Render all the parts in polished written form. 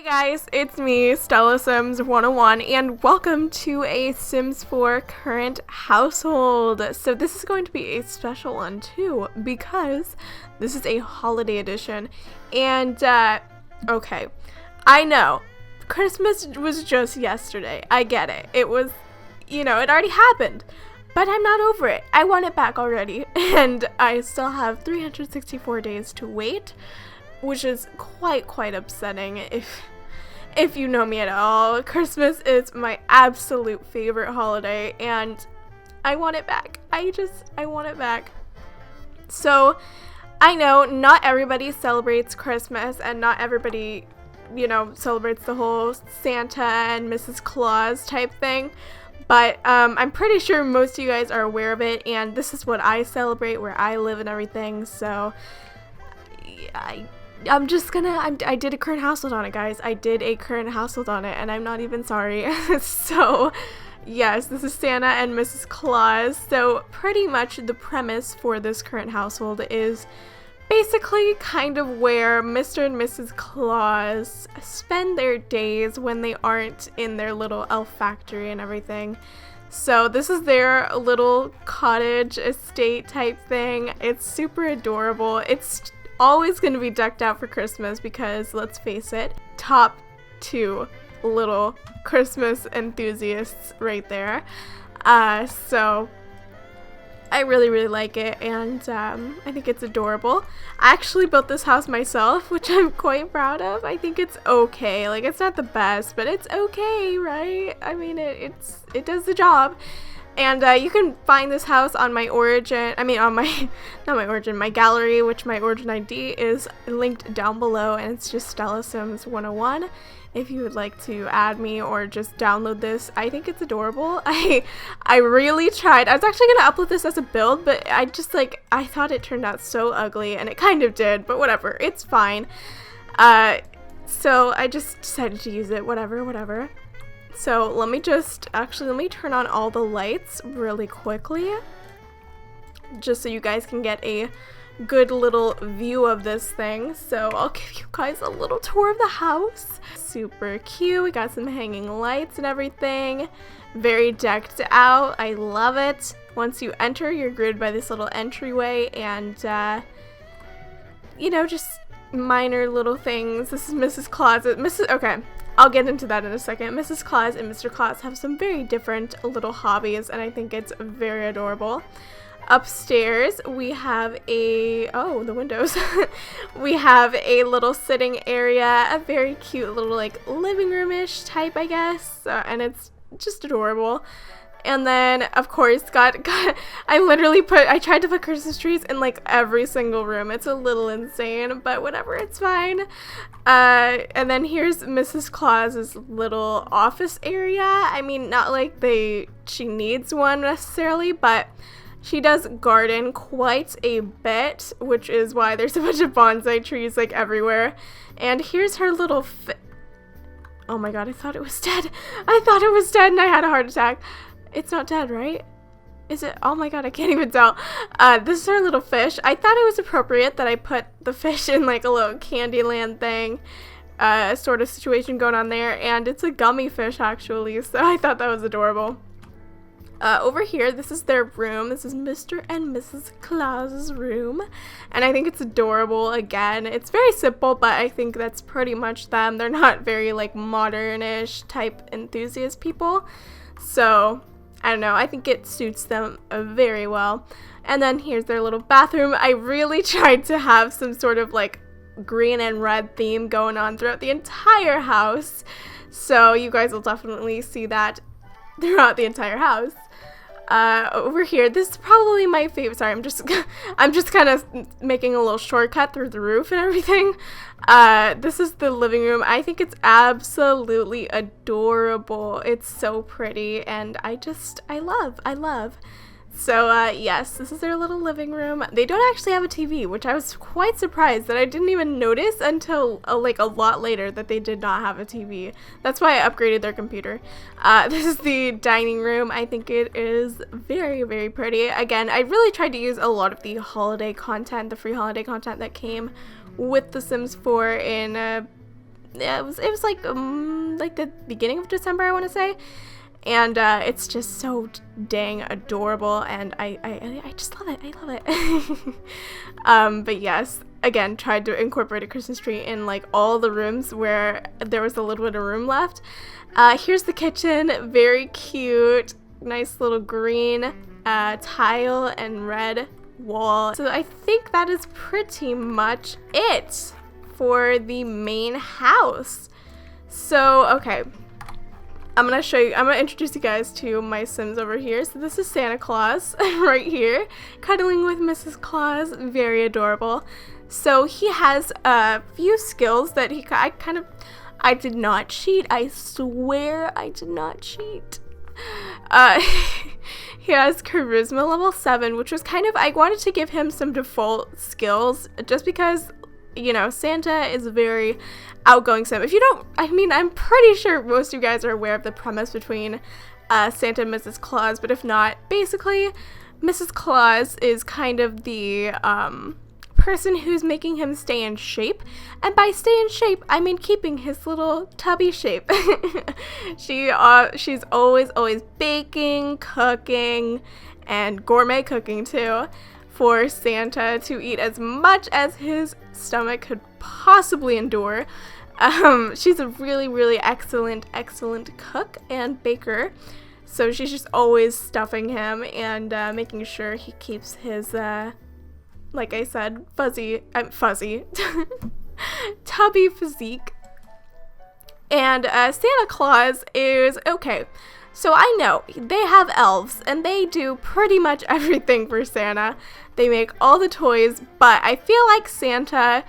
Guys, it's me, Stella Sims 101, and welcome to a Sims 4 current household. So this is going to be a special one too, because this is a holiday edition. And, okay, I know, Christmas was just yesterday. I get it. It was, it already happened. But I'm not over it. I want it back already. And I still have 364 days to wait, which is quite upsetting if you know me at all. Christmas is my absolute favorite holiday, and I want it back. I want it back. So, I know not everybody celebrates Christmas, and not everybody, celebrates the whole Santa and Mrs. Claus type thing. But I'm pretty sure most of you guys are aware of it, and this is what I celebrate, where I live and everything. So, I did a current household on it, guys. I did a current household on it, and I'm not even sorry. So, yes, this is Santa and Mrs. Claus. So, pretty much the premise for this current household is basically kind of where Mr. and Mrs. Claus spend their days when they aren't in their little elf factory and everything. So this is their little cottage estate type thing. It's super adorable. It's always going to be decked out for Christmas because, let's face it, top two little Christmas enthusiasts right there. So I really like it, and I think it's adorable. I actually built this house myself, which I'm quite proud of. I think it's okay. Like, it's not the best, but it's okay, right? I mean, it does the job. And you can find this house on my my gallery, which my origin ID is linked down below, and it's just Stella Sims 101. If you would like to add me or just download this, I think it's adorable. I really tried. I was actually going to upload this as a build, but I thought it turned out so ugly, and it kind of did, but whatever. It's fine. So I just decided to use it. Whatever. So let me turn on all the lights really quickly, just so you guys can get a good little view of this thing. So I'll give you guys a little tour of the house. Super cute. We got some hanging lights and everything. Very decked out. I love it. Once you enter, you're greeted by this little entryway, and just minor little things. This is Mrs. Claus. Okay, I'll get into that in a second. Mrs. Claus and Mr. Claus have some very different little hobbies, and I think it's very adorable. Upstairs, we have the windows. We have a little sitting area, a very cute little living room-ish type, I guess, and it's just adorable. And then, of course, I tried to put Christmas trees in every single room. It's a little insane, but whatever, it's fine. And then here's Mrs. Claus's little office area. I mean, not she needs one necessarily, but she does garden quite a bit, which is why there's a bunch of bonsai trees everywhere. And here's her little oh my god, I thought it was dead. I thought it was dead and I had a heart attack. It's not dead, right? Is it? Oh my god, I can't even tell. This is her little fish. I thought it was appropriate that I put the fish in a little Candyland thing, sort of situation going on there. And it's a gummy fish, actually, so I thought that was adorable. Over here, this is their room. This is Mr. and Mrs. Claus's room, and I think it's adorable. Again, it's very simple, but I think that's pretty much them. They're not very modern-ish type enthusiast people, so I don't know. I think it suits them very well. And then here's their little bathroom. I really tried to have some sort of green and red theme going on throughout the entire house, so you guys will definitely see that throughout the entire house. Over here, this is probably my favorite. Sorry, I'm just kind of making a little shortcut through the roof and everything. This is the living room. I think it's absolutely adorable. It's so pretty, and I love. So, yes, this is their little living room. They don't actually have a TV, which I was quite surprised that I didn't even notice until, a lot later that they did not have a TV. That's why I upgraded their computer. This is the dining room. I think it is very pretty. Again, I really tried to use a lot of the holiday content, the free holiday content that came with The Sims 4 in it was like the beginning of December, I want to say. And it's just so dang adorable, and I just love it. I love it. But yes, again, tried to incorporate a Christmas tree in like all the rooms where there was a little bit of room left. Here's the kitchen, very cute, nice little green tile and red wall. So I think that is pretty much it for the main house. So okay, I'm gonna introduce you guys to my Sims over here. So this is Santa Claus right here, cuddling with Mrs. Claus, very adorable. So he has a few skills that I did not cheat, I swear I did not cheat. He has charisma level 7, which was I wanted to give him some default skills just because, you know, Santa is a very outgoing Sim. If you don't, I'm pretty sure most of you guys are aware of the premise between Santa and Mrs. Claus, but if not, basically, Mrs. Claus is kind of the person who's making him stay in shape, and by stay in shape, I mean keeping his little tubby shape. She's always baking, cooking, and gourmet cooking too, for Santa to eat as much as his stomach could possibly endure. She's a really excellent cook and baker, so she's just always stuffing him and making sure he keeps his like I said, fuzzy tubby physique. And Santa Claus is okay. So I know they have elves and they do pretty much everything for Santa. They make all the toys, but I feel like Santa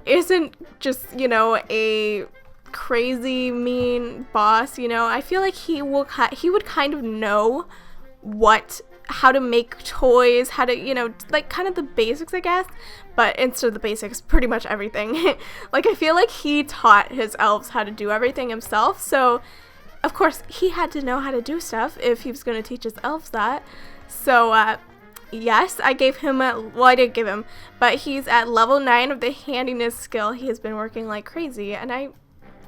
isn't just, you know, a crazy mean boss, you know. I feel like he would kind of know how to make toys, how to, you know, like kind of the basics, I guess, but instead of the basics, pretty much everything. Like, I feel like he taught his elves how to do everything himself, so of course he had to know how to do stuff if he was going to teach his elves that. So yes, I gave him I didn't give him, but he's at level 9 of the handiness skill. He has been working like crazy, and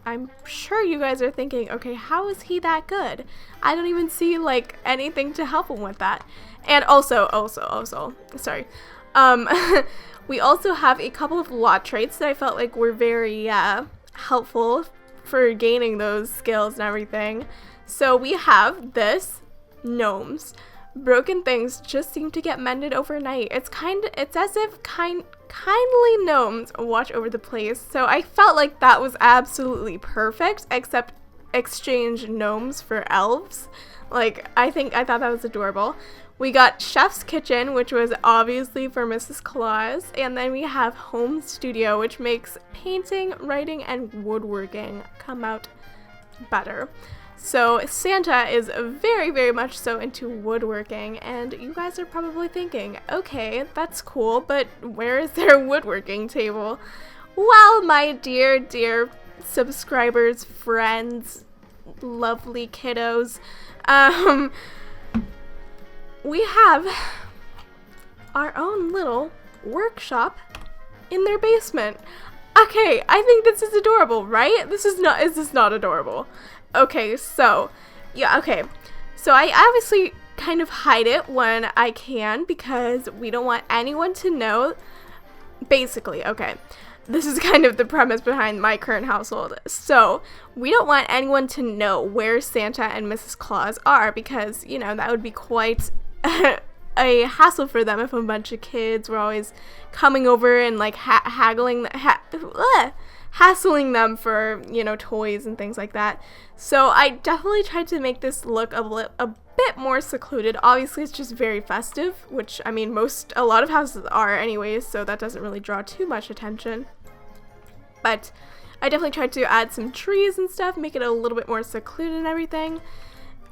I'm sure you guys are thinking, okay, how is he that good? I don't even see like anything to help him with that. And also, sorry. We also have a couple of lot traits that I felt like were very helpful for gaining those skills and everything. So we have this, gnomes. Broken things just seem to get mended overnight. It's as if kindly gnomes watch over the place. So I felt like that was absolutely perfect, except exchange gnomes for elves. Like, I thought that was adorable. We got Chef's Kitchen, which was obviously for Mrs. Claus, and then we have Home Studio, which makes painting, writing, and woodworking come out better. So Santa is very much so into woodworking, and you guys are probably thinking, okay, that's cool, but where is their woodworking table? Well, my dear subscribers, friends, lovely kiddos, we have our own little workshop in their basement. Okay, I think this is adorable, right? Is this not adorable? Okay, so, yeah, okay. So I obviously kind of hide it when I can because we don't want anyone to know. Basically, okay. This is kind of the premise behind my current household. So, we don't want anyone to know where Santa and Mrs. Claus are because, you know, that would be quite a hassle for them if a bunch of kids were always coming over and, like, hassling them for, you know, toys and things like that. So I definitely tried to make this look a bit more secluded. Obviously, it's just very festive, which, I mean, a lot of houses are anyways, so that doesn't really draw too much attention. But I definitely tried to add some trees and stuff, make it a little bit more secluded and everything.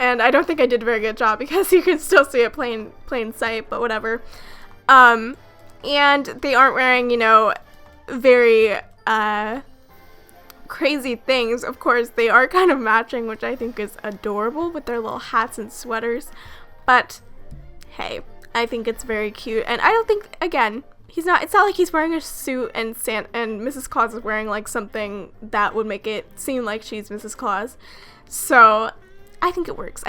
And I don't think I did a very good job because you can still see it plain sight, but whatever. And they aren't wearing, you know, very crazy things. Of course, they are kind of matching, which I think is adorable with their little hats and sweaters. But hey, I think it's very cute. And I don't think, again, it's not like he's wearing a suit and Mrs. Claus is wearing like something that would make it seem like she's Mrs. Claus. So I think it works.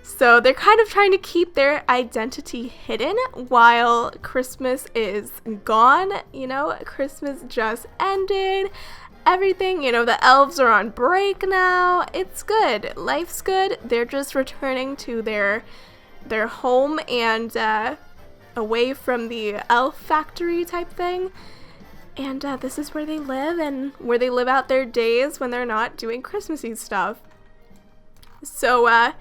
So they're kind of trying to keep their identity hidden while Christmas is gone. You know, Christmas just ended. Everything, you know, the elves are on break now. It's good. Life's good. They're just returning to their home and away from the elf factory type thing. And this is where they live and where they live out their days when they're not doing Christmassy stuff. So,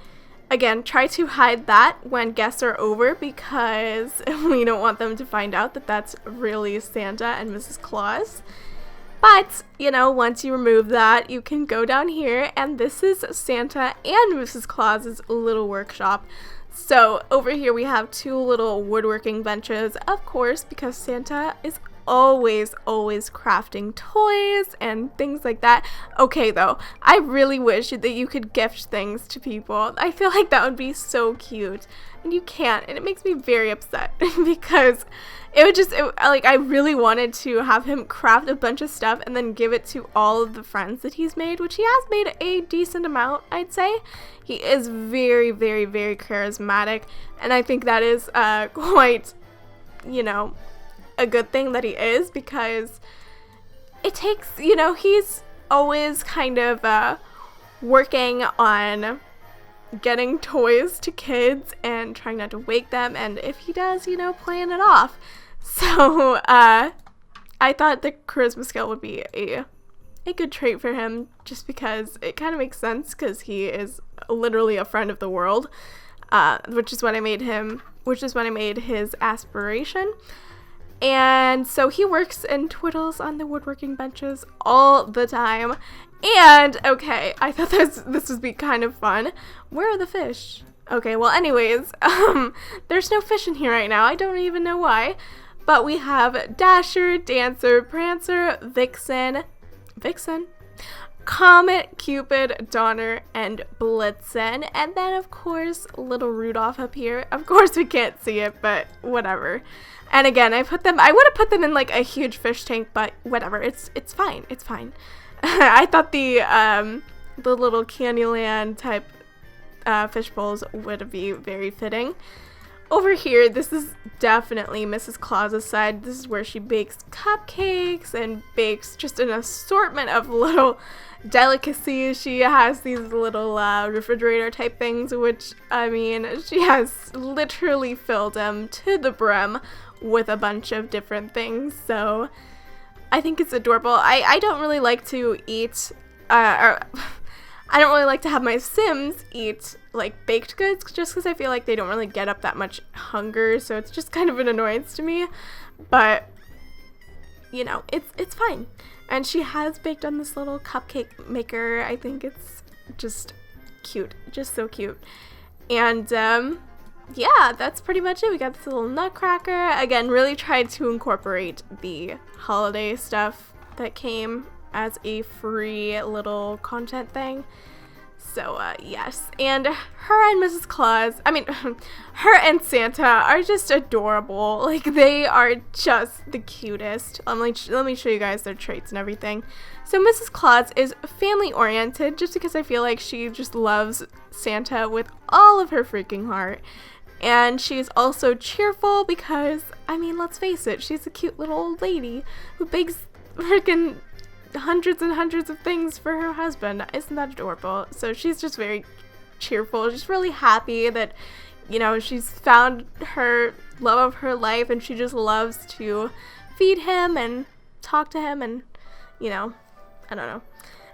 again, try to hide that when guests are over because we don't want them to find out that that's really Santa and Mrs. Claus. But, you know, once you remove that, you can go down here, and this is Santa and Mrs. Claus's little workshop. So over here we have two little woodworking benches, of course, because Santa is always crafting toys and things like that. Okay, though, I really wish that you could gift things to people. I feel like that would be so cute, and you can't, and it makes me very upset because I really wanted to have him craft a bunch of stuff and then give it to all of the friends that he's made, which he has made a decent amount, I'd say. He is very charismatic, and I think that is quite, you know, a good thing that he is, because it takes, you know, he's always kind of working on getting toys to kids and trying not to wake them, and if he does, you know, playing it off. So I thought the charisma skill would be a good trait for him, just because it kind of makes sense, because he is literally a friend of the world, which is what I made his aspiration. And so he works and twiddles on the woodworking benches all the time. And, okay, I thought this would be kind of fun. Where are the fish? Okay, well, anyways, there's no fish in here right now. I don't even know why. But we have Dasher, Dancer, Prancer, Vixen, Comet, Cupid, Donner, and Blitzen. And then, of course, little Rudolph up here. Of course, we can't see it, but whatever. And again, I would have put them in like a huge fish tank, but whatever. It's fine. I thought the little Candyland type fish bowls would be very fitting. Over here, this is definitely Mrs. Claus's side. This is where she bakes cupcakes and bakes just an assortment of little delicacies. She has these little refrigerator type things, which, I mean, she has literally filled them to the brim with a bunch of different things. So I think it's adorable. I don't really like to eat, I don't really like to have my Sims eat like baked goods, just because I feel like they don't really get up that much hunger, so it's just kind of an annoyance to me. But you know, it's fine. And she has baked on this little cupcake maker. I think it's just cute, just so cute. And yeah, that's pretty much it. We got this little nutcracker. Again, really tried to incorporate the holiday stuff that came as a free little content thing. So, yes. And her and Mrs. Claus, her and Santa are just adorable. Like, they are just the cutest. Let me show you guys their traits and everything. So, Mrs. Claus is family-oriented, just because I feel like she just loves Santa with all of her freaking heart. And she's also cheerful because, let's face it, she's a cute little old lady who bakes freaking hundreds and hundreds of things for her husband. Isn't that adorable? So she's just very cheerful. She's really happy that, you know, she's found her love of her life, and she just loves to feed him and talk to him, and, you know, I don't know.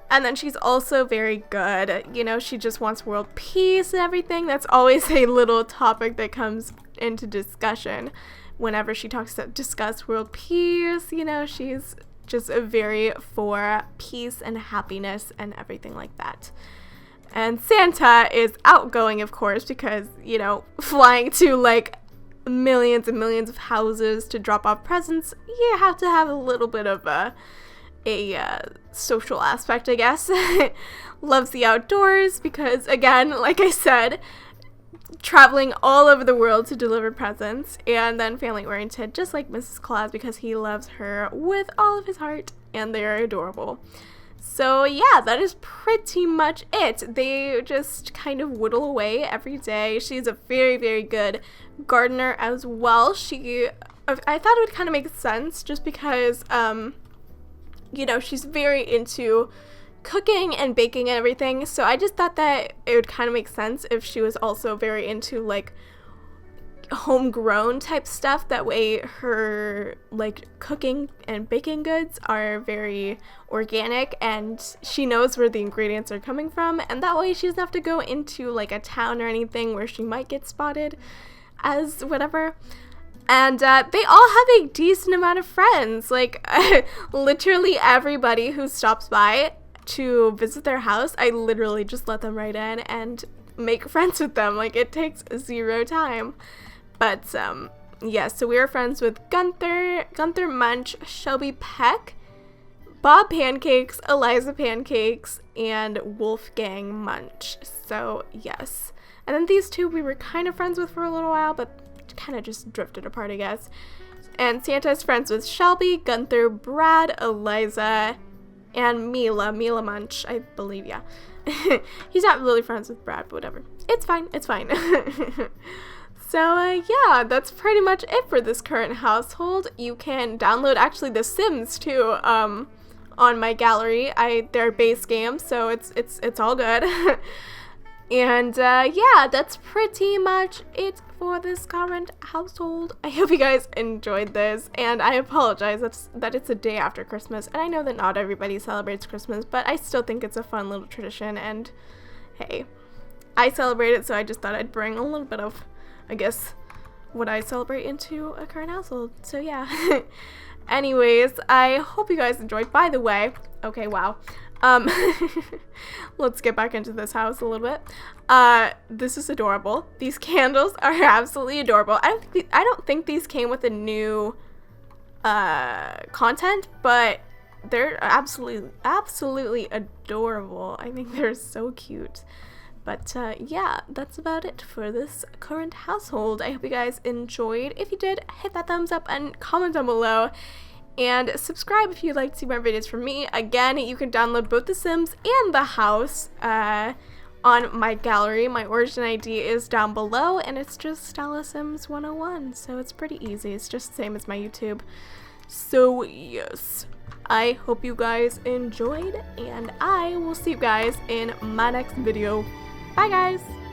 And then she's also very good. You know, she just wants world peace and everything. That's always a little topic that comes into discussion whenever she discuss world peace. You know, she's just very for peace and happiness and everything like that. And Santa is outgoing, of course, because, you know, flying to like millions and millions of houses to drop off presents, you have to have a little bit of a social aspect, I guess. Loves the outdoors because, again, like I said, traveling all over the world to deliver presents, and then family oriented, just like Mrs. Claus, because he loves her with all of his heart, and they are adorable. So yeah, that is pretty much it. They just kind of whittle away every day. She's a very, very good gardener as well. I thought it would kind of make sense just because, you know, she's very into cooking and baking and everything, so I just thought that it would kind of make sense if she was also very into like homegrown type stuff. That way her like cooking and baking goods are very organic and she knows where the ingredients are coming from, and that way she doesn't have to go into like a town or anything where she might get spotted as whatever. And they all have a decent amount of friends, like literally everybody who stops by to visit their house, I literally just let them right in and make friends with them. Like, it takes 0 time. But yeah, so we are friends with Gunther Munch, Shelby Peck, Bob Pancakes, Eliza Pancakes, and Wolfgang Munch. So yes, and then these two we were kind of friends with for a little while, but kind of just drifted apart, I guess. And Santa's friends with Shelby, Gunther, Brad, Eliza, and Mila Munch, I believe, yeah. He's not really friends with Brad, but whatever. It's fine. So, yeah, that's pretty much it for this current household. You can download, actually, The Sims, too, on my gallery. They're base games, so it's all good. And, yeah, that's pretty much it for this current household. I hope you guys enjoyed this, and I apologize that it's a day after Christmas, and I know that not everybody celebrates Christmas, but I still think it's a fun little tradition, and hey, I celebrate it, so I just thought I'd bring a little bit of, I guess, what I celebrate into a current household. So yeah. Anyways, I hope you guys enjoyed. By the way, okay, wow. Let's get back into this house a little bit. This is adorable. These candles are absolutely adorable. I don't think these came with a new content, but they're absolutely adorable. I think they're so cute. But yeah, that's about it for this current household. I hope you guys enjoyed. If you did, hit that thumbs up and comment down below. And subscribe if you'd like to see more videos from me. Again, you can download both The Sims and the house on my gallery. My origin ID is down below, and it's just Stella Sims 101. So it's pretty easy. It's just the same as my YouTube. So yes, I hope you guys enjoyed, and I will see you guys in my next video. Bye guys!